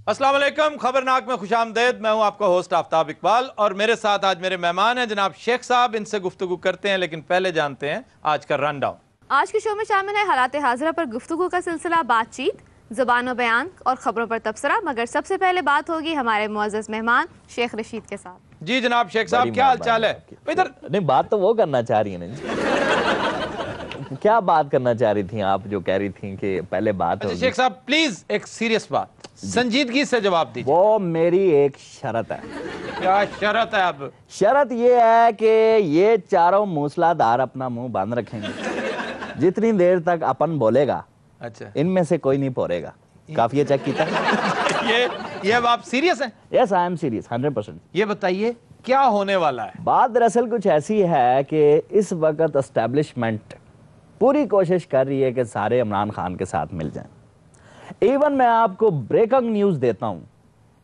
अस्सलाम वालेकुम, खबरनाक में खुश आमदेद। मैं हूं आपका होस्ट आफ्ताब इकबाल और मेरे साथ आज मेरे मेहमान हैं जनाब शेख साहब। इनसे गुफ्तगू करते हैं, लेकिन पहले जानते हैं आज का रन डाउन। आज के शो में शामिल है हालात हाजिरा पर गुफ्तगू का सिलसिला, बातचीत, ज़ुबान बयान और खबरों पर तबसरा। मगर सबसे पहले बात होगी हमारे मुअज़्ज़ज़ मेहमान शेख रशीद के साथ। जी जनाब शेख साहब, क्या हाल चाल है? इधर नहीं, बात तो वो करना चाह रही है ना। क्या बात करना चाह रही थी आप, जो कह रही थी कि पहले बात होगी? शेख साहब प्लीज एक सीरियस बात, संजीदगी से जवाब दीजिए। वो मेरी एक शर्त है। क्या शर्त है? अब शर्त ये है कि ये चारों मूसलाधार अपना मुंह बंद रखेंगे जितनी देर तक अपन बोलेगा। अच्छा, इनमें से कोई नहीं पोरेगा। काफी चेक किया। ये अब आप सीरियस हैं? Yes, I am serious 100%। ये बताइए क्या होने वाला है? बात दरअसल कुछ ऐसी है कि इस वक्त एस्टेब्लिशमेंट पूरी कोशिश कर रही है कि सारे इमरान खान के साथ मिल जाएं। इवन मैं आपको ब्रेकिंग न्यूज़ देता हूं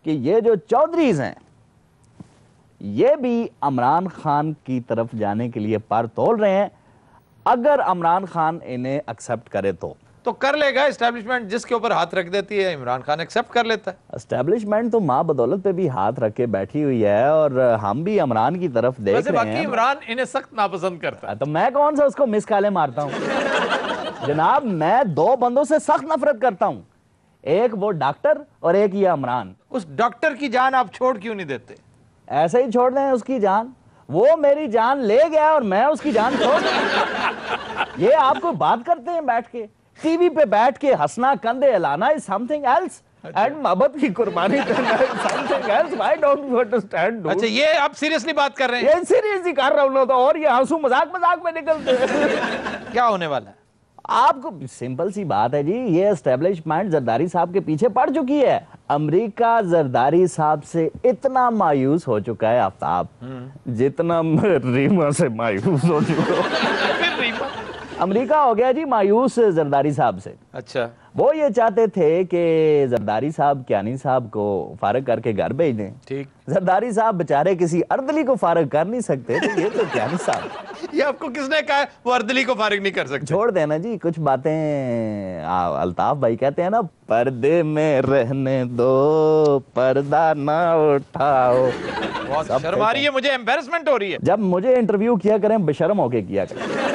कि ये जो चौधरीज हैं ये भी इमरान खान की तरफ जाने के लिए पर तोल रहे हैं। अगर इमरान खान इन्हें एक्सेप्ट करे तो कर लेगा। एस्टेब्लिशमेंट जिसके ऊपर हाथ रख देती है इमरान खान एक्सेप्ट कर लेता है। एस्टेब्लिशमेंट तो माँ बदौलत पे भी हाथ रख के बैठी हुई है और हम भी इमरान की तरफ देख वैसे रहे बाकी हैं। इमरान इन्हें सख्त नापसंद करता है। तो मैं कौन सा उसको मिस कॉलें मारता हूँ? जनाब मैं दो बंदों से सख्त नफरत करता हूँ, एक वो डॉक्टर और एक ये इमरान। उस डॉक्टर की जान आप छोड़ क्यों नहीं देते? ऐसे ही छोड़ दें उसकी जान? वो मेरी जान ले गया और मैं उसकी जान छोड़ दूं? ये आपको बात करते हैं बैठ के, टीवी पे बैठ के हंसना, कंधे हिलाना इज समथिंग एल्स एंड मोहब्बत की कुर्बानी करना is something else. Why don't you understand? अच्छा, ये आप सीरियसली बात कर रहे हैं? ये सीरियसली कर रहा हूं तो, और ये हंसू मजाक मजाक में निकलते हैं। क्या होने वाला है? आपको सिंपल सी बात है जी, ये एस्टेब्लिशमेंट जरदारी साहब के पीछे पड़ चुकी है। अमेरिका जरदारी साहब से इतना मायूस हो चुका है आफ्ताब, जितना रीमा से मायूस हो चुका। अमेरिका हो गया जी मायूस जरदारी साहब से। अच्छा, वो ये चाहते थे कि जरदारी साहब कियानी साहब को फारग करके घर भेज दें। ठीक। जरदारी साहब बेचारे किसी अर्दली को फारग कर नहीं सकते, तो ये तो कियानी साहब। ये आपको किसने कहा वो अर्दली को फारिग नहीं कर सकते? छोड़ देना जी, कुछ बातें अल्ताफ भाई कहते हैं ना, पर्दे में रहने दो, पर्दा ना उठाओ। बहुत शर्म आ रही है मुझे, एम्बैरेसमेंट हो रही है। जब मुझे इंटरव्यू किया करें बेशर्म होके किया करें।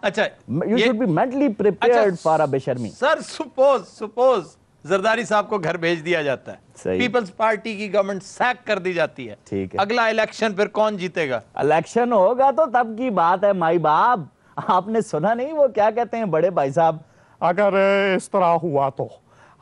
अच्छा, you should be mentally prepared for a बेशर्मी। सर सपोज जरदारी साहब को घर भेज दिया जाता है, सही। पीपल्स पार्टी की गवर्नमेंट सैक कर दी जाती है, ठीक है। अगला इलेक्शन फिर कौन जीतेगा? इलेक्शन होगा तो तब की बात है माई बाप। आपने सुना नहीं वो क्या कहते हैं बड़े भाई साहब? अगर इस तरह हुआ तो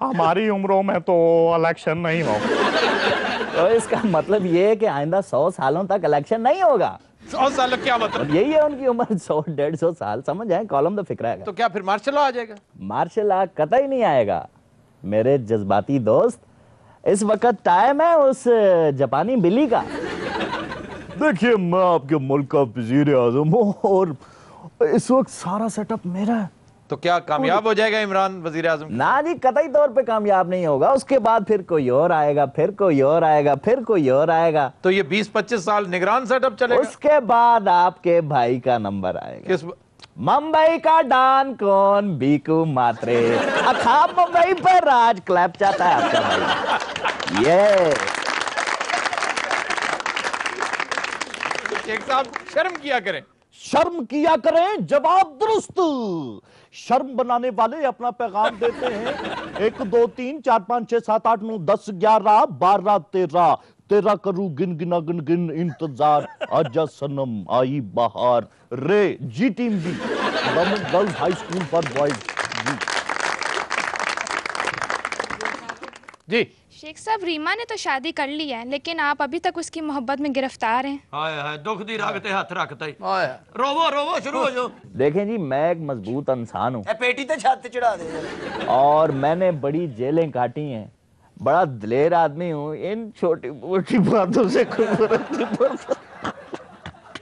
हमारी उम्रों में तो इलेक्शन नहीं होगा। तो इसका मतलब ये है कि आइंदा 100 सालों तक इलेक्शन नहीं होगा। 100 साल क्या मतलब? यही है उनकी उम्र, 100-150 साल। समझ जाए, कॉलम द फिक्र है। तो क्या फिर मार्शल लॉ आ जाएगा? मार्शल लॉ कतई नहीं आएगा मेरे जज्बाती दोस्त। इस वक्त टाइम है उस जापानी बिल्ली का। देखिए, मैं आपके मुल्क का वजीर आजम हूं और इस वक्त सारा सेटअप मेरा है। तो क्या कामयाब हो जाएगा इमरान वजीर आजम? ना जी, कतई तौर पे कामयाब नहीं होगा। उसके बाद फिर कोई और आएगा, फिर कोई और आएगा, फिर कोई और आएगा। तो ये 20-25 साल निगरान सेटअप चलेगा। उसके बाद आपके भाई का नंबर आएगा। किस? मुंबई का डॉन कौन? बीकू मात्रे। अखा मुंबई पर राज क्लैप चाहता है आपका भाई। ये शेख साहब शर्म किया करें। शर्म किया करें, जवाब दुरुस्त। शर्म बनाने वाले अपना पैगाम देते हैं 1 2 3 4 5 6 7 8 9 10 11 12 13 तेरा करूं गिन गिना गिन गिन इंतजार, आजा सनम आई बहार रे। जी टीम जी, government girls high school for boys जी। शेख साहब, रीमा ने तो शादी कर ली है, लेकिन आप अभी तक उसकी मोहब्बत में गिरफ्तार हैं। हाय हाय, दुख दी रागते हाथ रखता ही। रोवो रोवो शुरू हो जाओ। देखें जी, मैं एक मजबूत इंसान हूँ पेटी तो छत चढ़ा दे। और मैंने बड़ी जेलें काटी हैं, बड़ा दिलेर आदमी हूँ। इन छोटी मोटी बातों से कोई फर्क नहीं पड़ता।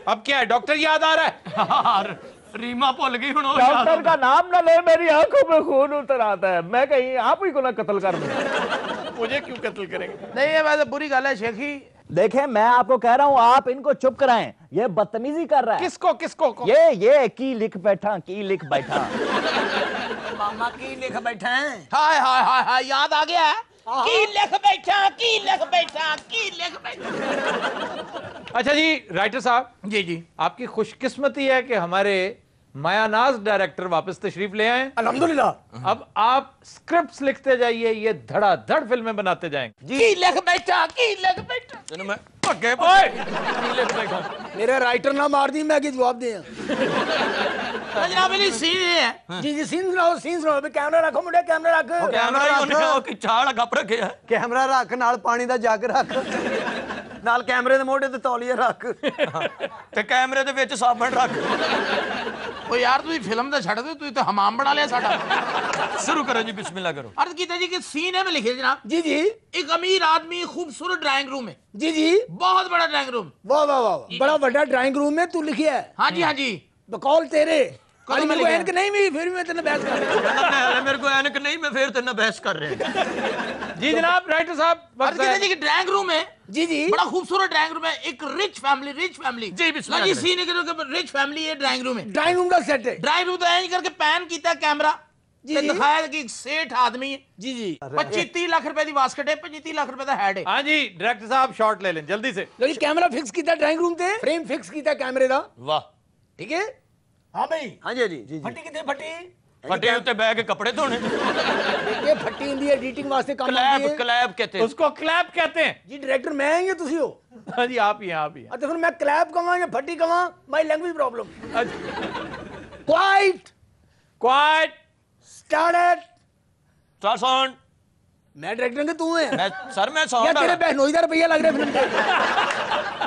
अब क्या है, डॉक्टर याद आ रहा है? रीमा भूल गई हूं। डॉक्टर का नाम ना ले, मेरी आंखों में खून उतर आता है। मैं कहीं आप ही को ना कत्ल कर दूं। मुझे क्यों कत्ल करेंगे? नहीं, ये वैसे बुरी गल है शेखी, देखें मैं आपको कह रहा हूं आप इनको चुप कराएं, ये बदतमीजी कर रहा है। किसको किसको को? ये की लिख बैठा, की लिख बैठा। मामा की लिख बैठे हैं। हाय हाय हाय हाय, याद आ गया है की लिख बैठा, की लिख बैठा, की लिख बैठा। अच्छा जी राइटर साहब, जी जी आपकी खुशकिस्मती है कि हमारे मायानाज डायरेक्टर वापस तशरीफ ले आए। अल्हम्दुलिल्लाह। अब आप स्क्रिप्ट्स लिखते जाइए, ये धड़ाधड़ फिल्में बनाते जाएंगे। की लिख बैठा, की लिख बैठा। तेनू मैं भगे ओए की लिख बैठा। मेरे राइटर ना मार दी, मैं की जवाब दे। जनाब मेरी सीन है जी जी सीन सुनाओ, सीन सुनाओ। भी कैमरा रखो मुंडे, कैमरा रख। कैमरा ही ਉਹਨੇ ਕਿ ਛਾਲ ਗੱਪ ਰੱਖਿਆ कैमरा रख, नाल पानी दा जग रख, नाल कैमरे दे मोढे ते तौलिया रख। ਤੇ ਕੈਮਰੇ ਦੇ ਵਿੱਚ ਸਾਬਣ ਰੱਖ ਓ ਯਾਰ ਤੁਸੀਂ ਫਿਲਮ ਦਾ ਛੱਡ ਦਿਓ, ਤੁਸੀਂ ਤਾਂ ਹਮਾਮ ਬਣਾ ਲਿਆ ਸਾਡਾ शुरू करो जी बिस्मिल्लाह करो अर्ज कीता जी कि सीन है में लिखे जनाब जी जी एक अमीर आदमी खूबसूरत ड्राइंग रूम है जी जी। बहुत बड़ा ड्राइंग रूम वाह वाह वाह, बड़ा बड़ा ड्राइंग रूम में तू लिखिया है। हाँ जी हाँ जी बकौल तेरे कदों में मेरे को लिखिया? ऐनक नहीं भी, फिर भी मैं तेने बहस कर रहा मेरे को ऐनक नहीं मैं फिर तेरे बहस कर रहे हैं जी जनाब राइटर साहब, अर्ज कीता जी कि ड्राइंग रूम है जी जी। बड़ा खूबसूरत ड्राइंग रूम है, एक रिच फैमिली जी बिस्मिल्लाह जी सीन है रिच फैमिली है ड्राइंग रूम है ड्राइंग रूम का सेट है। ड्राइंग रूम तो ऐसे करके पैन कीता कैमरा जी, ते जी। दिखाया कि एक सेठ आदमी है जी जी। 25-30 लाख रुपए दी वास्कट है, 25-30 लाख रुपए दा हेड है हाँ जी डायरेक्टर साहब शॉट ले लें जल्दी से। लो जी कैमरा फिक्स कीता ड्राइंग रूम ते, फ्रेम फिक्स कीता कैमरे दा। वाह ठीक है। हाँ भाई। हाँ जी जी जी। फट्टी कितने फट्टी? फटे उत्ते बैग के कपड़े धोने ये फट्टी हिंदी एडिटिंग वास्ते काम आती क्लैप है। क्लैप कहते हैं उसको क्लैप कहते हैं। जी डायरेक्टर मैं हैं या तुसी हो? हाँ जी आप ही हैं, आप ही हैं। तो फिर मैं क्लैप कहवा या फट्टी कहवा? My language problem. Quite quite started. Sound मैं डायरेक्टर के तू है मैं सर मैं या साउंड तेरे बहनोई दा रुपया लग रहा फिल्म पे।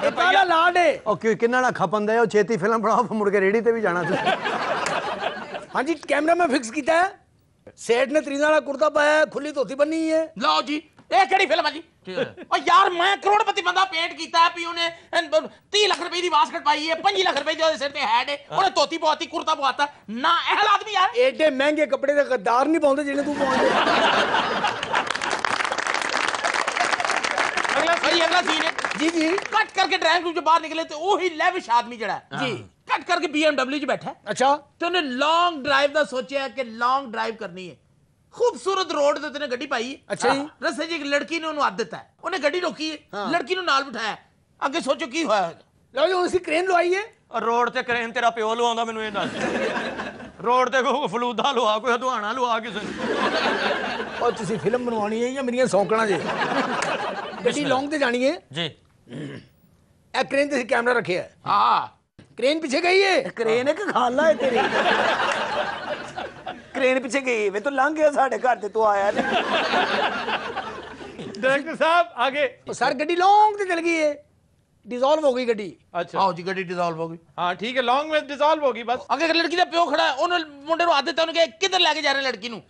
ये काला लाड है। ओके किन्ना ना खपन दे छेती फिल्म बनाओ फिर मुड़ के रेडी ते भी जाना हाँ जी कैमरा में फिक्स किया है। सेठ ने त्रीना वाला कुर्ता पाया है, खुली धोती बनी है। लो जी ਇਹ ਕਿਹੜੀ ਫਿਲਮ ਹੈ ਜੀ ਓ ਯਾਰ ਮੈਂ ਕਰੋੜਪਤੀ ਬੰਦਾ ਪੇਂਟ ਕੀਤਾ ਵੀ ਉਹਨੇ 30 ਲੱਖ ਰੁਪਏ ਦੀ ਵਾਸਕਟ ਪਾਈ ਹੈ, 5 ਲੱਖ ਰੁਪਏ ਦੀ ਉਹਦੇ ਸਿਰ ਤੇ ਹੈਡ ਹੈ, ਉਹਨੇ ਧੋਤੀ ਪਵਾਤੀ ਕੁਰਤਾ ਪਵਾਤਾ ਨਾ ਇਹ ਆਦਮੀ ਯਾਰ एडे महंगे कपड़े दे गद्दार नहीं पाउंदे जिन्हें तू पाउंदे। अगला सीन है जी जी। कट करके ड्राइंग रूम से बाहर निकले तो वही लेविश आदमी जड़ा है जी। कट करके BMW च बैठा है अच्छा। तो ਉਹਨੇ ਲੌਂਗ ਡਰਾਈਵ ਦਾ ਸੋਚਿਆ ਕਿ ਲੌਂਗ ਡਰਾਈਵ ਕਰਨੀ ਹੈ खूबसूरत रोड ਤੇ ਉਹਨੇ ਗੱਡੀ ਪਾਈ ਹੈ ਅੱਛਾ ਜੀ। ਰਸਤੇ 'ਚ ਇੱਕ ਲੜਕੀ ਨੇ ਉਹਨੂੰ ਆਦਤ ਹੈ ਉਹਨੇ ਗੱਡੀ ਰੋਕੀ ਹੈ ਲੜਕੀ ਨੂੰ ਨਾਲ ਬਿਠਾਇਆ ਅੱਗੇ ਸੋਚੋ ਕੀ ਹੋਇਆ लो जी उसी क्रेन लवाई है। ਰੋਡ ਤੇ ਕਰੇਨ ਤੇਰਾ ਪਿਓ ਲਵਾਉਂਦਾ ਮੈਨੂੰ ਇਹ ਦੱਸ ਰੋਡ ਤੇ ਕੋਈ ਫਲੂਦਾ ਲਵਾ ਕੋਈ ਹਦਵਾਣਾ ਲਵਾ ਕਿਸੇ ਨੂੰ और तुसी फिल्म बनवानी है या मेरी सौंकना जे? गड्डी लॉन्ग ते जानी है। ਜੀ ए क्रेन ते कैमरा रखे है। ਹਾਂ क्रेन पीछे गई है। क्रेन एक खाला है तेरी क्रेन पीछे गई वे तो लंघ गया साढ़े घर ते तू आया नहीं डायरेक्टर साहब आगे। तो सर गड्डी लॉन्ग ते चल गई है, डिसॉल्व हो गई गड्डी। अच्छा ਆਓ ਜੀ ਗੱਡੀ ਡਿਸੋਲਵ ਹੋ ਗਈ हाँ ठीक है, लॉन्ग में डिसॉल्व होगी बस। ਅੱਗੇ ਇੱਕ ਲੜਕੀ ਦਾ ਪਿਓ ਖੜਾ ਹੈ ਉਹਨੇ ਮੁੰਡੇ ਨੂੰ ਆਦਤ ਹੈ ਉਹਨੇ ਕਿਹਾ ਕਿੱਧਰ ਲੈ ਕੇ ਜਾ ਰਹੇ ਲੜਕੀ ਨੂੰ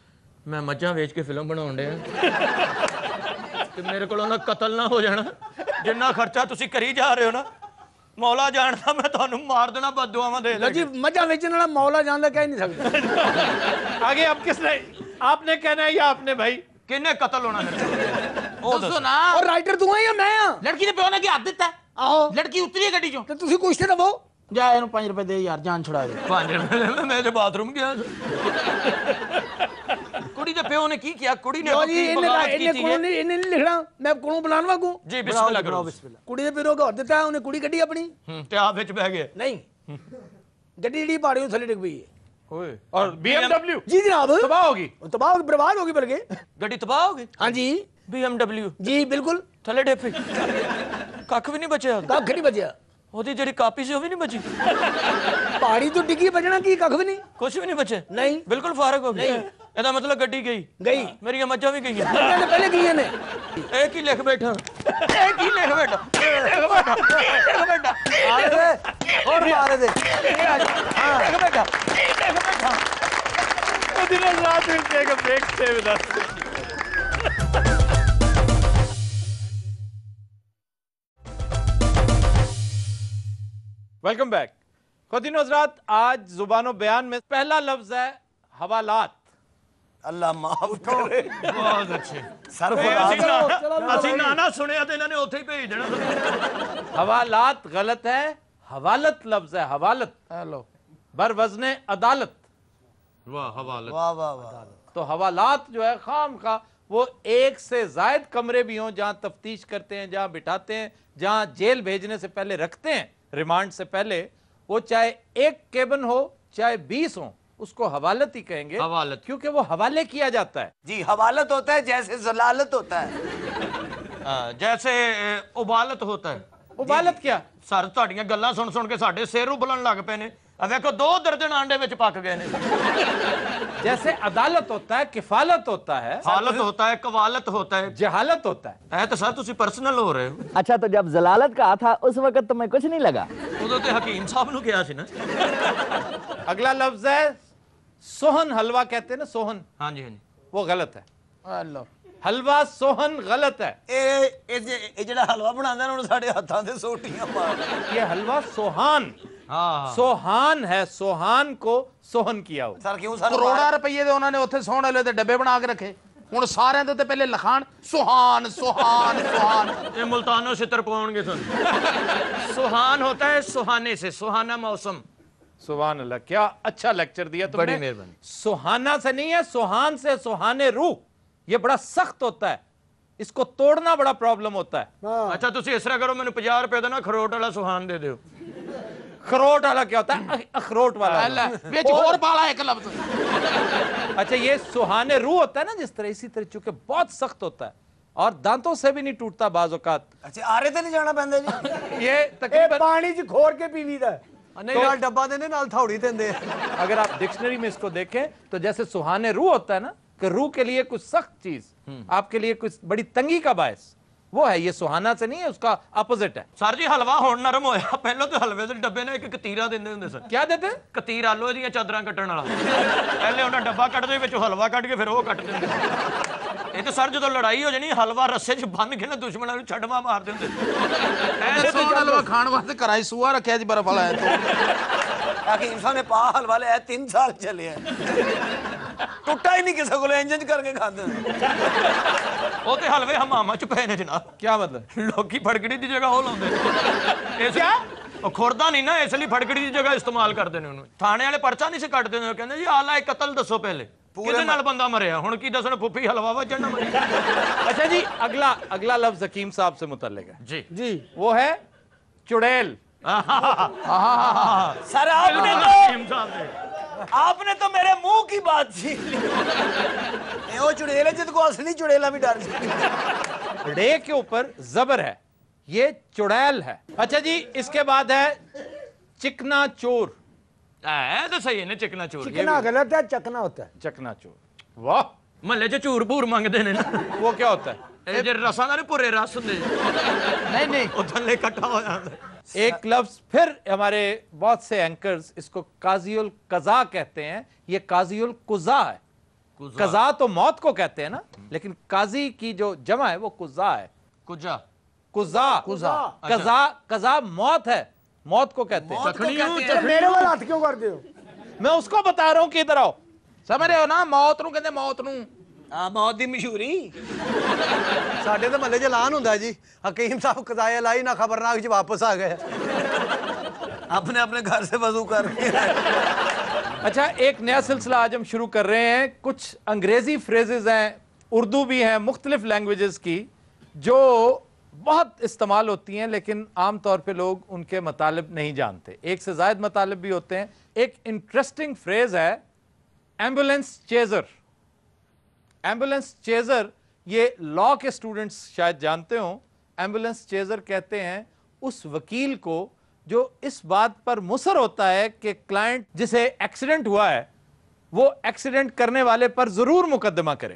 ਮੈਂ ਮੱਝਾਂ ਵੇਚ ਕੇ ਫਿਲਮ ਬਣਾਉਣ ਡਿਆ ਤੇ ਮੇਰੇ ਕੋਲੋਂ ਨਾ ਕਤਲ ਨਾ ਹੋ ਜਾਣਾ ਜਿੰਨਾ ਖਰਚਾ ਤੁਸੀਂ ਕਰੀ ਜਾ ਰਹੇ ਹੋ ਨਾ ਮੌਲਾ ਜਾਣਦਾ ਮੈਂ ਤੁਹਾਨੂੰ ਮਾਰ ਦੇਣਾ ਬਦਦੁਆਵਾਂ ਦੇ लो जी मजा बेचने वाला मौला जानदा कह नहीं सकता। आगे अब किसने, आपने कहना है या आपने भाई? ਕਿੰਨੇ ਕਤਲ ਹੋਣਾ ਉਹ ਦੱਸੋ ਨਾ और राइटर तू है या मैं हां? ਲੜਕੀ ਦੇ ਪਿਓ ਨੇ ਕੀ ਆਦਤ ਹੈ आहो ਲੜਕੀ ਉਤਰੀ ਹੈ ਗੱਡੀ ਚੋਂ तो तुसी कुछ ते दबो। ਜਾ ਇਹਨੂੰ 5 ਰੁਪਏ ਦੇ ਯਾਰ ਜਾਨ ਛੁਡਾ ਦੇ 5 ਰੁਪਏ ਮੈਂ ਤੇ ਬਾਥਰੂਮ ਗਿਆ ਕੁੜੀ ਦੇ ਪਿਓ ਨੇ ਕੀ ਕੀਤਾ ਕੁੜੀ ਨੇ लो जी ਕੀ इन्हें ਬਗਾਵਤ इन्हें ਕੀਤੀ कोनो है नहीं इन्हें नहीं लिखना, मैं कोनो बुलानवा को। ਜੀ ਬਿਸਮਿਲ੍ਲਾ ਕਰੋ कुड़ी दे पिरो का और दिता है उन्हें कुड़ी गड्डी अपनी ਤੇ ਆਪ ਵਿੱਚ ਬਹਿ ਗਏ नहीं गड्डी जी पहाड़ियों थले डिग पई है। ओए, और BMW जी जनाब तबाह होगी। तबाह बर्बाद होगी बल्कि। ਗੱਡੀ ਤਬਾਹ ਹੋ ਗਈ हाँ जी BMW जी बिल्कुल ਥੱਲੇ ਡੇਪੀ ਕੱਖ ਵੀ ਨਹੀਂ ਬਚਿਆ कख नहीं बचिया। ਉਹਦੀ ਜਿਹੜੀ ਕਾਪੀ ਸੀ ਉਹ ਵੀ ਨਹੀਂ ਬਚੀ पहाड़ी तो डिग्गी बजना की कख भी नहीं। ਕੁਝ ਵੀ ਨਹੀਂ ਬਚੇ नहीं ਬਿਲਕੁਲ ਫਾਰਗ ਹੋ ਗਈ ਇਹਦਾ ਮਤਲਬ ਗੱਡੀ ਗਈ गई ਮੇਰੀਆਂ ਮੱਝਾਂ ਵੀ ਗਈਆਂ मजा ने पहले की ने। ਇਹ ਕੀ ਲਿਖ ਬੈਠਾ ਇਹ ਕੀ ਲਿਖ ਬੈਠਾ ਇਹ ਲਿਖ ਬੈਠਾ ਇਹ ਲਿਖ ਬੈਠਾ और मारे दे ਇਹ ਲਿਖ ਬੈਠਾ ਇਹ ਲਿਖ ਬੈਠਾ दिन रात will take a break, stay with us. Welcome back. ख़वातीन हज़रात, आज ज़ुबानो बयान में पहला लफ्ज़ है हवालात। اللہ معاف کرے بہت اچھے سر اسی نانا سنیا تو انہوں نے اتھے ہی بھیج دینا حوالات غلط ہے، حوالت لفظ ہے، حوالت بر وزن عدالت. واہ حوالت. واہ واہ واہ. تو حوالات جو ہے خام خواہ وہ ایک سے زائد کمرے بھی ہوں جہاں تفتیش کرتے ہیں، جہاں بٹھاتے ہیں، جہاں جیل بھیجنے سے پہلے رکھتے ہیں، ریمانڈ سے پہلے، وہ چاہے ایک کیبن ہو چاہے 20 ہوں، اس کو حوالت ہی کہیں گے. حوالت. کیونکہ وہ حوالے کیا جاتا ہے. جی حوالت ہوتا ہے جیسے ضلالت ہوتا ہے. جیسے ابالت ہوتا ہے. ابالت کیا؟ سر تہاڈیاں گلاں سن سن کے ساڈے سر ابلن لگ پے نے. دیکھو 2 درجن آنڈے وچ پک گئے نے. جیسے عدالت ہوتا ہے، کفالت ہوتا ہے، حالت ہوتا ہے، قوالت ہوتا ہے، جہالت ہوتا ہے. اے تو سر تسی پرسنل ہو رہے ہو. اچھا تو جب ضلالت کہا تھا اس وقت تمہیں کچھ نہیں لگا؟ ادو تے حکیم صاحب نو کیا سی نا. اگلا لفظ ہے سوہن. حلوہ کہتے ہیں نا، سوہن، ہاں جی ہاں جی. وہ غلط ہے. حلوہ سوہن غلط ہے. اے جڑا حلوہ بناندے نے ساڈے ہتھاں تے سوٹیاں مار. یہ حلوہ سوہان، ہاں سوہان ہے، سوہان کو سوہن کیا ہو. سر کیوں سر کروڑا روپیے دے انہوں نے اتنے سونے والے دے ڈبے بنا کے رکھے. ہوں سارے دے پہلے لکھان سوہان سوہان سوہان. یہ ملتانو شتر پاؤں گے سن. سوہان ہوتا ہے سوہانے سے، سوہانا موسم. سبحان اللہ، کیا اچھا لیکچر دیا تم نے. بڑی مہربانی. سوہانا سے نہیں ہے، سوہان سے، سوہانے روح. یہ بڑا سخت ہوتا ہے، اس کو توڑنا بڑا پرابلم ہوتا ہے. اچھا تسی اس طرح کرو، میں نے 50 روپے دینا، کھروٹ والا سوہان دے دیو. خروٹ والا کیا ہوتا ہے؟ اخروٹ والا. وچ اور پالا ایک لفظ. اچھا یہ سوہانے روح ہوتا ہے نا جس طرح، اسی طرح چونکہ بہت سخت ہوتا ہے اور دانتوں سے بھی نہیں ٹوٹتا بعض اوقات. اچھا آرے تے نہیں جانا پیندا جی. یہ تقریباً پانی چ کھور کے پیوی دا. نہیں نال ڈبا دینے نال تھوڑی دیندے. اگر آپ ڈکشنری میں اس کو دیکھیں تو جیسے سوہانے روح ہوتا ہے نا کہ روح کے لیے کچھ سخت چیز، آپ کے لیے کچھ بڑی تنگی کا باعث، وہ ہے. یہ سوہانا سے نہیں ہے، اس کا اپوزٹ ہے. سر جی حلوہ ہون نرم ہویا، پہلو تو حلوے دے ڈبے نے ایک کتیرا دیندے ہوندے سن. کیا دیتے؟ کتیر آلو دیاں چادراں کٹن والا. پہلے انہاں ڈبا کٹ دے وچ حلوہ کٹ کے پھر وہ کٹ دیندے. یہ تو سر جدو لڑائی ہو جانی حلوہ رسے چ بن کے نا دشمناں نوں چھڑما مار دیندے. سونا حلوہ کھان واسطے کرائی سوا رکھیا جی برف والا ہے. حکیم صاحب نے پا حلوہ لے 3 سال چلے ہیں، ٹوٹا ہی نہیں کسے کول، انجن کر کے کھاندے. وہ تے حلوے حماماں چ پے نے جناب. کیا مطلب؟ لوکی پھڑکڑی دی جگہ وہ لاندے. کیا کھوردا نہیں نا، اس لیے پھڑکڑی دی جگہ استعمال کردے نے انہوں. تھانے والے پرچہ نہیں سے کٹدے نے، کہندے جی آلہ قتل دسو پہلے. کدے نال بندہ مریا، ہن کی دسن پھپھی حلوہ وجن نہ مریا. اچھا جی اگلا لفظ حکیم صاحب سے متعلق ہے جی جی وہ ہے چڑیل. سر آپ نے تو میرے منہ کی بات چھین لی. وہ چڑیل ہے جس کو اصلی چڑیلا بھی ڈر جائے. ڑے کے اوپر زبر ہے، یہ چڑیل ہے. اچھا جی اس کے بعد ہے چکنا چور. اے تو صحیح ہے، چکنا چور. چکنا غلط ہے، چکنا ہوتا ہے. چکنا چور. واہ، محلے چ چور بور منگدے نے نا. وہ کیا ہوتا ہے؟ اے جے رساں دا پورے رس ہوندے. نہیں او تھلے اکٹھا ہو جاندا. ایک لفظ پھر ہمارے بہت سے اینکرز اس کو قاضی القضاء کہتے ہیں، یہ قاضی القضاء ہے. قضاء تو موت کو کہتے ہیں نا، لیکن قاضی کی جو جمع ہے وہ قضاء ہے. کجا قضاء موت ہے، موت کو کہتے ہیں. میرے وال ہاتھ کیوں کر دیو؟ میں اس کو بتا رہا ہوں کہ ادھر آؤ. سمجھ رہے ہو نا، موت نو کہندے موت نو. ہاں موت دی مشہوری. ساڈے تے محلے چ اعلان ہوندا جی، حکیم صاحب قضائے لائی نہ خبرناک چ واپس آ گئے. اپنے اپنے گھر سے وضو کر کے. اچھا ایک نیا سلسلہ آج ہم شروع کر رہے ہیں. کچھ انگریزی فریزز ہیں، اردو بھی ہیں، مختلف لینگویجز کی، جو بہت استعمال ہوتی ہیں لیکن عام طور پہ لوگ ان کے مطالب نہیں جانتے. ایک سے زائد مطالب بھی ہوتے ہیں. ایک انٹرسٹنگ فریز ہے ایمبولینس چیزر. ایمبولینس چیزر یہ لاء کے سٹوڈنٹس شاید جانتے ہوں. ایمبولینس چیزر کہتے ہیں اس وکیل کو جو اس بات پر مصر ہوتا ہے کہ کلائنٹ جسے ایکسیڈنٹ ہوا ہے وہ ایکسیڈنٹ کرنے والے پر ضرور مقدمہ کرے.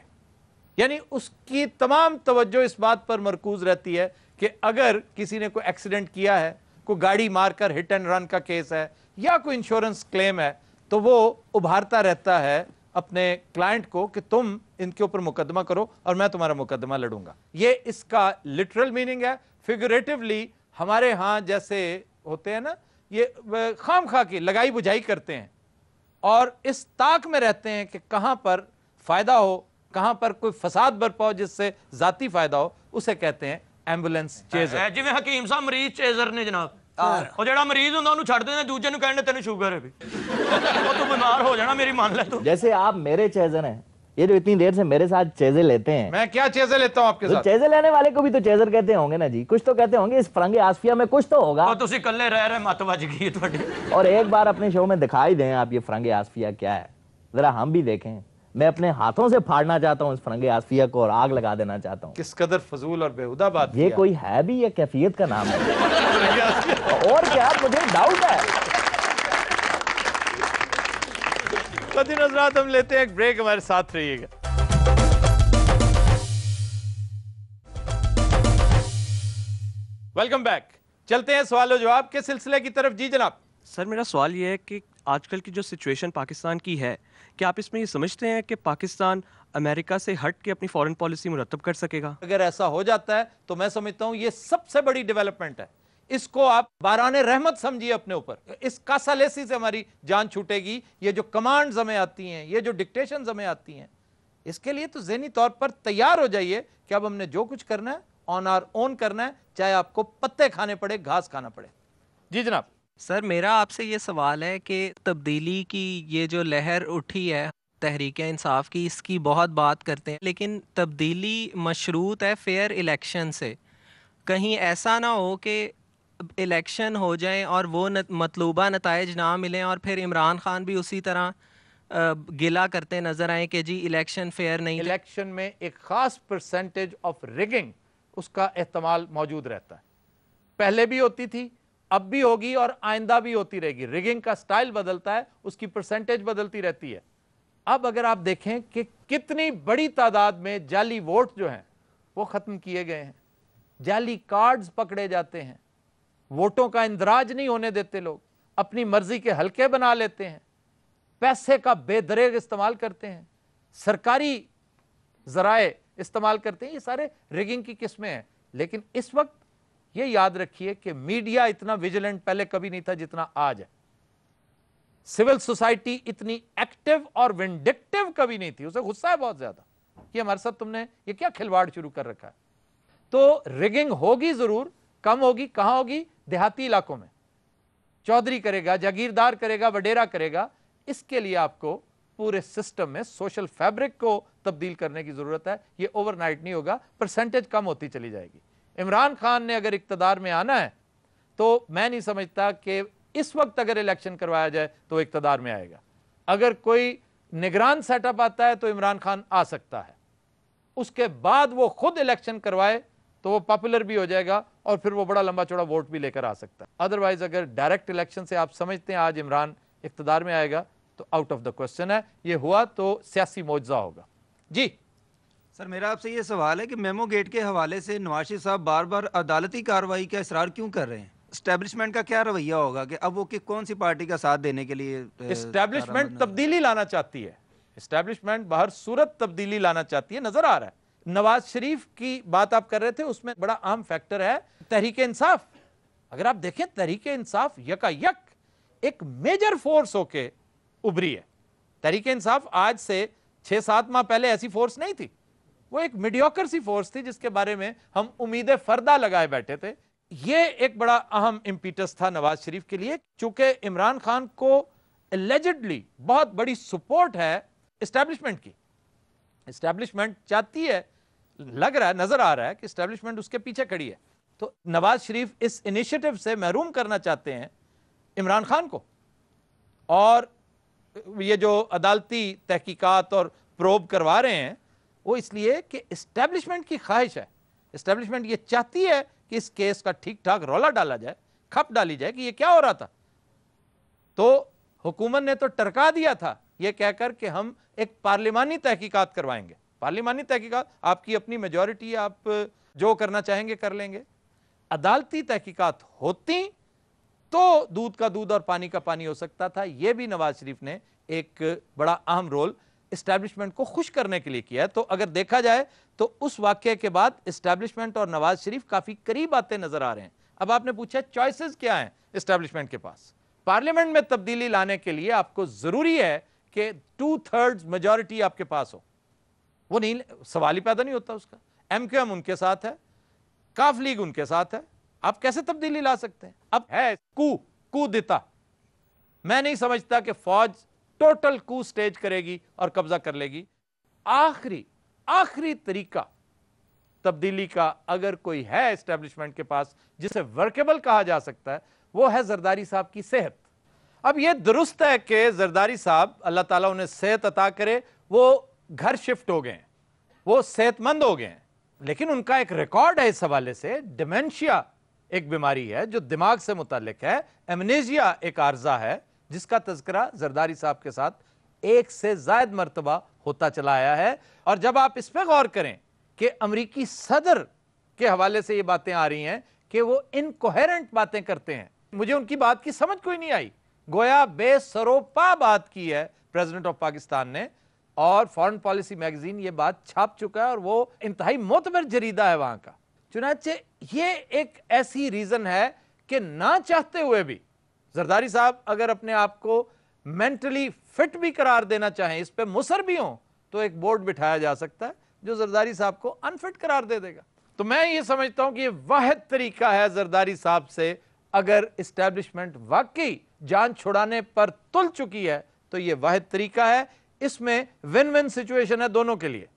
یعنی اس کی تمام توجہ اس بات پر مرکوز رہتی ہے کہ اگر کسی نے کوئی ایکسیڈنٹ کیا ہے، کوئی گاڑی مار کر ہٹ اینڈ رن کا کیس ہے یا کوئی انشورنس کلیم ہے، تو وہ ابھارتا رہتا ہے اپنے کلائنٹ کو کہ تم ان کے اوپر مقدمہ کرو اور میں تمہارا مقدمہ لڑوں گا. یہ اس کا لٹرل میننگ ہے. فیگریٹیولی ہمارے ہاں جیسے ہوتے ہیں نا، یہ خام خواہ کی لگائی بجھائی کرتے ہیں اور اس طاق میں رہتے ہیں کہ کہاں پر फायदा हो, कहां पर कोई फसाद बरपा हो जिससे जाती फायदा हो, उसे कहते हैं एम्बुलेंस चेजर। ਜਿਵੇਂ ਹਕੀਮ ਸਾਹਿਬ ਮਰੀਜ਼ ਚੇਜ਼ਰ ਨੇ ਜਨਾਬ, ਉਹ ਜਿਹੜਾ ਮਰੀਜ਼ ਹੁੰਦਾ ਉਹਨੂੰ ਛੱਡ ਦਿੰਦੇ, ਦੂਜੇ ਨੂੰ ਕਹਿੰਦੇ ਤੈਨੂੰ ਸ਼ੂਗਰ ਹੈ ਵੀ ਉਹ ਤੂੰ ਬਿਮਾਰ ਹੋ ਜਾਣਾ, ਮੇਰੀ ਮੰਨ ਲੈ ਤੂੰ। जैसे आप मेरे चेजर हैं, ये जो इतनी देर से मेरे साथ चेजर लेते हैं, मैं क्या चेजर लेता हूं आपके तो साथ? चेजर लेने वाले को भी तो चेजर कहते होंगे ना जी, कुछ तो कहते होंगे, इस फरंगे आसफिया में कुछ तो होगा। ਉਹ ਤੁਸੀਂ ਇਕੱਲੇ ਰਹਿ ਰਹੇ ਮੱਤ ਵੱਜ ਗਈ ਤੁਹਾਡੀ। और एक बार अपने शो में दिखाई दें आप ये फरंगे आसफिया क्या है, जरा हम भी देखें। मैं अपने हाथों से फाड़ना चाहता हूँ इस फरंगे आसफिया को और आग लगा देना चाहता हूँ। किस कदर फजूल और बेहुदा बात ये किया। कोई है भी या कैफियत का नाम है? और क्या, मुझे डाउट है। कदीर हज़रात, हम लेते हैं एक ब्रेक, हमारे साथ रहिएगा। Welcome back. चलते हैं सवाल जवाब के सिलसिले की तरफ। जी जनाब। सर मेरा सवाल ये है कि आजकल की जो सिचुएशन पाकिस्तान की है, क्या आप इसमें ये समझते हैं कि पाकिस्तान अमेरिका से हट के अपनी फॉरेन पॉलिसी मुरतब कर सकेगा? अगर ऐसा हो जाता है तो मैं समझता हूं ये सबसे बड़ी डेवलपमेंट है। इसको आप बाराने रहमत समझिए अपने ऊपर। इस कासालेसी से हमारी जान छूटेगी। ये जो कमांड्स हमें आती हैं, ये जो डिक्टेशंस हमें आती हैं, इसके लिए तो ज़हनी तौर पर तैयार हो जाइए कि अब हमने जो कुछ करना है ऑन आवर ओन करना है, चाहे आपको पत्ते खाने पड़े, घास खाना पड़े। जी जनाब। सर मेरा आपसे ये सवाल है कि तब्दीली की ये जो लहर उठी है तहरीक इंसाफ की, इसकी बहुत बात करते हैं, लेकिन तब्दीली मशरूत है फेयर इलेक्शन से। कहीं ऐसा ना हो कि इलेक्शन हो जाए और वो मतलूबा नताइज ना मिलें और फिर इमरान खान भी उसी तरह गिला करते नजर आए कि जी इलेक्शन फेयर नहीं। इलेक्शन में एक खास परसेंटेज ऑफ रिगिंग, उसका एहतमाल मौजूद रहता है। पहले भी होती थी, अब भी होगी और आइंदा भी होती रहेगी। रिगिंग का स्टाइल बदलता है, उसकी परसेंटेज बदलती रहती है। अब अगर आप देखें कि कितनी बड़ी तादाद में जाली वोट जो हैं वो खत्म किए गए हैं, जाली कार्ड्स पकड़े जाते हैं, वोटों का इंदराज नहीं होने देते, लोग अपनी मर्जी के हलके बना लेते हैं, पैसे का बेदरेग इस्तेमाल करते हैं, सरकारी जराए इस्तेमाल करते हैं। ये सारे रिगिंग की किस्में हैं। लेकिन इस वक्त ये याद रखिए कि मीडिया इतना विजिलेंट पहले कभी नहीं था जितना आज है। सिविल सोसाइटी इतनी एक्टिव और विंडिक्टिव कभी नहीं थी। उसे गुस्सा है बहुत ज्यादा कि हमारे साथ तुमने ये क्या खिलवाड़ शुरू कर रखा है। तो रिगिंग होगी जरूर, कम होगी। कहां होगी? देहाती इलाकों में। चौधरी करेगा, जागीरदार करेगा, वडेरा करेगा। इसके लिए आपको पूरे सिस्टम में सोशल फैब्रिक को तब्दील करने की जरूरत है। ये ओवरनाइट नहीं होगा, परसेंटेज कम होती चली जाएगी। इमरान खान ने अगर इक्तदार में आना है तो मैं नहीं समझता कि इस वक्त अगर इलेक्शन करवाया जाए तो इक्तदार में आएगा। अगर कोई निगरान सेटअप आता है तो इमरान खान आ सकता है, उसके बाद वो खुद इलेक्शन करवाए तो वो पॉपुलर भी हो जाएगा और फिर वो बड़ा लंबा चौड़ा वोट भी लेकर आ सकता है। अदरवाइज अगर डायरेक्ट इलेक्शन से आप समझते हैं आज इमरान इक्तदार में आएगा तो आउट ऑफ द क्वेश्चन है। ये हुआ तो सियासी मौजज़ा होगा। जी सर मेरा आपसे ये सवाल है कि मेमो गेट के हवाले से नवाज शरीफ साहब बार बार अदालती कार्रवाई का इसरार क्यों कर रहे हैं? एस्टेब्लिशमेंट का क्या रवैया होगा कि अब वो कि कौन सी पार्टी का साथ देने के लिए? एस्टेब्लिशमेंट तब्दीली लाना चाहती है। एस्टेब्लिशमेंट बाहर सूरत तब्दीली लाना चाहती है, नजर आ रहा है। नवाज शरीफ की बात आप कर रहे थे, उसमें बड़ा अहम फैक्टर है तहरीक इंसाफ। अगर आप देखें तहरीक इंसाफ यकायक एक मेजर फोर्स होके उभरी है। तहरीक इंसाफ आज से 6-7 माह पहले ऐसी फोर्स नहीं थी। वो एक मीडियोकर सी फोर्स थी जिसके बारे में हम उम्मीदें फर्दा लगाए बैठे थे। ये एक बड़ा अहम इम्पीटस था नवाज शरीफ के लिए, चूंकि इमरान खान को एलिजिडली बहुत बड़ी सपोर्ट है एस्टेब्लिशमेंट की। एस्टेब्लिशमेंट चाहती है, लग रहा है, नजर आ रहा है कि एस्टेब्लिशमेंट उसके पीछे खड़ी है। तो नवाज शरीफ इस इनिशिएटिव से महरूम करना चाहते हैं इमरान खान को। और ये जो अदालती तहकीकात और प्रोब करवा रहे हैं वो इसलिए कि एस्टेब्लिशमेंट की ख्वाहिश है। एस्टेब्लिशमेंट ये चाहती है कि इस केस का ठीक ठाक रौला डाला जाए, खप डाली जाए कि ये क्या हो रहा था। तो हुकूमत ने तो टरका दिया था ये कहकर कि हम एक पार्लिमानी तहकीकात करवाएंगे। पार्लिमानी तहकीकात, आपकी अपनी मेजॉरिटी, आप जो करना चाहेंगे कर लेंगे। अदालती तहकीकात होती तो दूध का दूध और पानी का पानी हो सकता था। यह भी नवाज शरीफ ने एक बड़ा अहम रोल एस्टैब्लिशमेंट को खुश करने के लिए किया है। तो अगर देखा जाए तो उस वाकये के बाद एस्टैब्लिशमेंट और नवाज शरीफ काफी करीब आते नजर आ रहे हैं। अब आपने पूछा चॉइसेस क्या हैं एस्टैब्लिशमेंट के पास। पार्लियामेंट में तब्दीली लाने के लिए आपको जरूरी है कि 2/3 मेजॉरिटी आपके पास हो। वो नहीं, सवाल ही पैदा नहीं होता उसका। MQM उनके साथ है, काफ लीग उनके साथ है, आप कैसे तब्दीली ला सकते हैं? अब है कू देता, मैं नहीं समझता कि फौज टोटल कू स्टेज करेगी और कब्जा कर लेगी। आखिरी तरीका तब्दीली का अगर कोई है एस्टेब्लिशमेंट के पास जिसे वर्केबल कहा जा सकता है, वो है जरदारी साहब की सेहत। अब ये दुरुस्त है कि जरदारी साहब, अल्लाह ताला उन्हें सेहत अता करे, वो घर शिफ्ट हो गए हैं, वो सेहतमंद हो गए हैं, लेकिन उनका एक रिकॉर्ड है इस हवाले से। डिमेंशिया एक बीमारी है जो दिमाग से मुताल्लिक है, एमनेजिया एक आर्जा है जिसका तज़किरा जरदारी साहब के साथ एक से ज़ायद मरतबा होता चला आया है। और जब आप इस पर गौर करें कि अमरीकी सदर के हवाले से ये बातें आ रही हैं कि वो इनकोहेरेंट बातें करते हैं, मुझे उनकी बात की समझ कोई नहीं आई। गोया बेसरोपा बात की है प्रेसिडेंट ऑफ पाकिस्तान ने, और फॉरेन पॉलिसी मैगजीन ये बात छाप चुका है और वो इंतहाई मोतबर जरीदा है वहां का। चुनांचे ये एक ऐसी रीजन है कि ना चाहते हुए भी जरदारी साहब अगर अपने आप को मेंटली फिट भी करार देना चाहें, इस पे मुसर भी हों, तो एक बोर्ड बिठाया जा सकता है जो जरदारी साहब को अनफिट करार दे देगा। तो मैं ये समझता हूं कि ये वाहिद तरीका है जरदारी साहब से, अगर इस्टेब्लिशमेंट वाकई जान छुड़ाने पर तुल चुकी है तो ये वाहिद तरीका है। इसमें विन विन सिचुएशन है दोनों के लिए।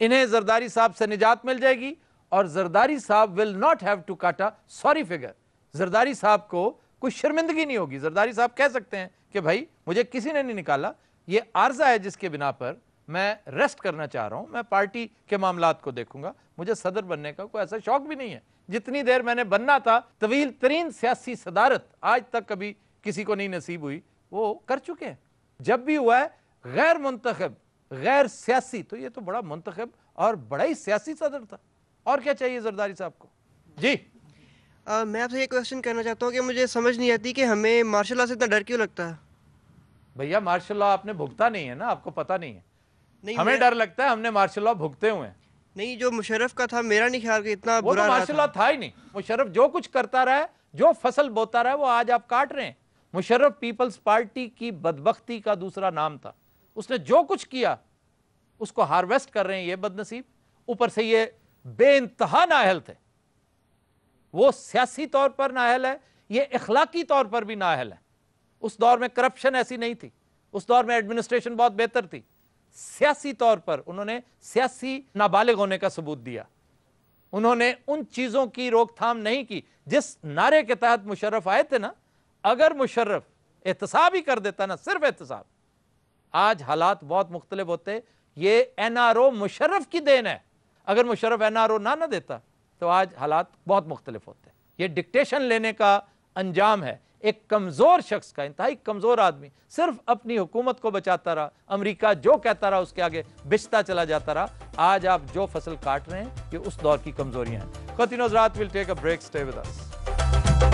इन्हें जरदारी साहब से निजात मिल जाएगी और जरदारी साहब will not have to cut a sorry figure. Zardari साहब को कोई शर्मिंदगी नहीं होगी। जरदारी साहब कह सकते हैं कि भाई मुझे किसी ने नहीं निकाला, ये आर्जा है जिसके बिना पर मैं रेस्ट करना चाह रहा हूं, मैं पार्टी के मामलात को देखूंगा, मुझे सदर बनने का कोई ऐसा शौक भी नहीं है। जितनी देर मैंने बनना था, तवील तरीन सियासी सदारत आज तक कभी किसी को नहीं नसीब हुई, वो कर चुके हैं। जब भी हुआ है गैर मुंतखब, गैर सियासी, तो ये तो बड़ा मुंतखब और बड़ा ही सियासी सदर था। और क्या चाहिए जरदारी साहब को? जी मैं आपसे ये क्वेश्चन करना चाहता हूँ कि मुझे समझ नहीं आती कि हमें मार्शल लॉ से इतना डर क्यों लगता है। भैया मार्शल लॉ आपने भुगता नहीं है ना, आपको पता नहीं है। नहीं, हमें डर लगता है, हमने मार्शल लॉ भुगते हुए हैं। नहीं, जो मुशर्रफ का था मेरा नहीं ख्याल कि इतना वो बुरा तो मार्शल लॉ था ही नहीं। मुशर्रफ जो कुछ करता रहा है, जो फसल बोता रहा है, वो आज आप काट रहे हैं। मुशर्रफ पीपल्स पार्टी की बदबख्ती का दूसरा नाम था। उसने जो कुछ किया उसको हार्वेस्ट कर रहे हैं ये बदनसीब। ऊपर से ये बेइंतहा नाअहल थे। वो सियासी तौर पर नाअहल है, ये इखलाकी तौर पर भी नाअहल है। उस दौर में करप्शन ऐसी नहीं थी, उस दौर में एडमिनिस्ट्रेशन बहुत बेहतर थी। सियासी तौर पर उन्होंने सियासी नाबालिग होने का सबूत दिया। उन्होंने उन चीजों की रोकथाम नहीं की जिस नारे के तहत मुशर्रफ आए थे ना। अगर मुशर्रफ एहतसाब ही कर देता ना, सिर्फ एहतसाब, आज हालात बहुत मुख्तलिफ होते। ये एनआरओ मुशर्रफ की देन है। अगर मुशर्रफ एनआरओ ना देता तो आज हालात बहुत मुख्तलिफ होते। ये डिक्टेशन लेने का अंजाम है एक कमजोर शख्स का। इंतहाई कमजोर आदमी सिर्फ अपनी हुकूमत को बचाता रहा, अमेरिका जो कहता रहा उसके आगे बिछता चला जाता रहा। आज आप जो फसल काट रहे हैं ये उस दौर की कमजोरियां हैं। ख़वातीन हज़रात, will take a break, stay with us.